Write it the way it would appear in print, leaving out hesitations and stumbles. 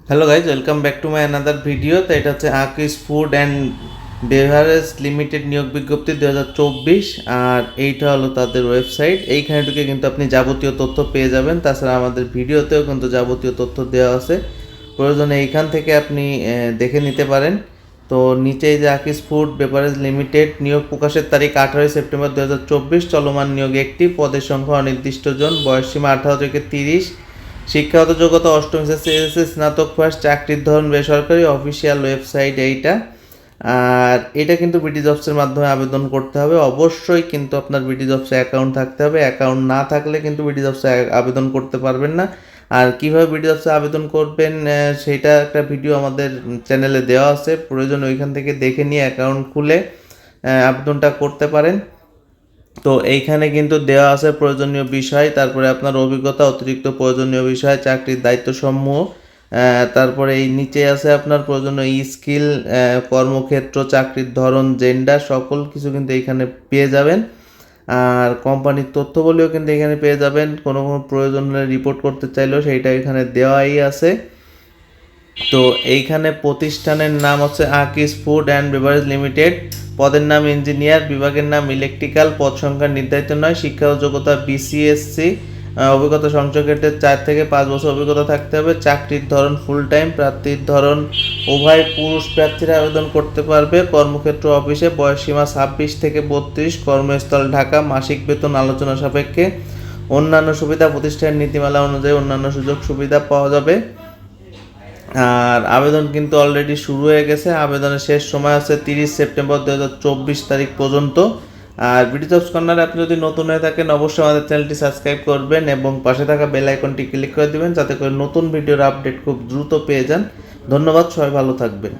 Hello guys, welcome back to my another video. তো এটা হচ্ছে আকিস ফুড অ্যান্ড বেভারেজ লিমিটেড নিয়োগ বিজ্ঞপ্তি 2024। আর এইটা হলো তাদের ওয়েবসাইট। এইখানে ঢুকে কিন্তু আপনি যাবতীয় তথ্য পেয়ে যাবেন। তাছাড়া আমাদের ভিডিওতেও কিন্তু যাবতীয় তথ্য দেওয়া আছে, প্রয়োজনে এইখান থেকে আপনি দেখে নিতে পারেন। তো নিচেই যে আকিস ফুড বেভারেজ লিমিটেড নিয়োগ প্রকাশের তারিখ 18 সেপ্টেম্বর 2024। চলমান নিয়োগ একটি, পদের সংখ্যা অনির্দিষ্ট জন, বয়সসীমা 18 থেকে 30, শিক্ষাগত যোগ্যতা অষ্টম এসএসসি, স্নাতক পাস, চাকরির ধরন বেসরকারি, অফিসিয়াল ওয়েবসাইট এইটা। আর এটা কিন্তু বিডি জবসের মাধ্যমে আবেদন করতে হবে। অবশ্যই কিন্তু আপনার বিডি জবসে অ্যাকাউন্ট থাকতে হবে। অ্যাকাউন্ট না থাকলে কিন্তু বিডি জবসে আবেদন করতে পারবেন না। আর কীভাবে বিডি জবসে আবেদন করবেন সেটা একটা ভিডিও আমাদের চ্যানেলে দেওয়া আছে, প্রয়োজন ওইখান থেকে দেখে নিয়ে অ্যাকাউন্ট খুলে আবেদনটা করতে পারেন। তো এইখানে কিন্তু দেওয়া আছে প্রয়োজনীয় বিষয়, তারপরে আপনার অভিজ্ঞতা, অতিরিক্ত প্রয়োজনীয় বিষয়, চাকরির দায়িত্বসমূহ, তারপরে এই নিচে আছে আপনার প্রয়োজনীয় স্কিল, কর্মক্ষেত্র, চাকরির ধরন, জেন্ডার, সকল কিছু কিন্তু এইখানে পেয়ে যাবেন। আর কোম্পানির তথ্যবলিও কিন্তু এখানে পেয়ে যাবেন। কোনো প্রয়োজন হলে রিপোর্ট করতে চাইলেও সেইটা এখানে দেওয়াই আছে। তো এইখানে প্রতিষ্ঠানের নাম হচ্ছে আকিস ফুড অ্যান্ড বেভারেজ লিমিটেড, পদের নাম ইঞ্জিনিয়ার, বিভাগের নাম ইলেকট্রিক্যাল, পদ সংখ্যা নির্ধারিত নয়, শিক্ষাগত যোগ্যতা বিসিএসসি, অভিজ্ঞতা সঞ্চয় ক্ষেত্রে 4 থেকে 5 বছর অভিজ্ঞতা থাকতে হবে, চাকরির ধরন ফুল টাইম, প্রার্থীর ধরন উভয়, পুরুষ প্রার্থীরা আবেদন করতে পারবে, কর্মক্ষেত্র অফিসে, বয়সসীমা 26 থেকে 32, কর্মস্থল ঢাকা, মাসিক বেতন আলোচনা সাপেক্ষে, অন্যান্য সুবিধা প্রতিষ্ঠানের নীতিমালা অনুযায়ী অন্যান্য সুযোগ সুবিধা পাওয়া যাবে। আর আবেদন কিন্তু অলরেডি শুরু হয়ে গেছে। আবেদনের শেষ সময় আছে 30 সেপ্টেম্বর 2024 তারিখ পর্যন্ত। আর বিডি জবস কর্নারে আপনি যদি নতুন হয়ে থাকেন অবশ্যই আমাদের চ্যানেলটি সাবস্ক্রাইব করবেন এবং পাশে থাকা বেল আইকনটি ক্লিক করে দেবেন, যাতে করে নতুন ভিডিওর আপডেট খুব দ্রুত পেয়ে যান। ধন্যবাদ, সবাই ভালো থাকবেন।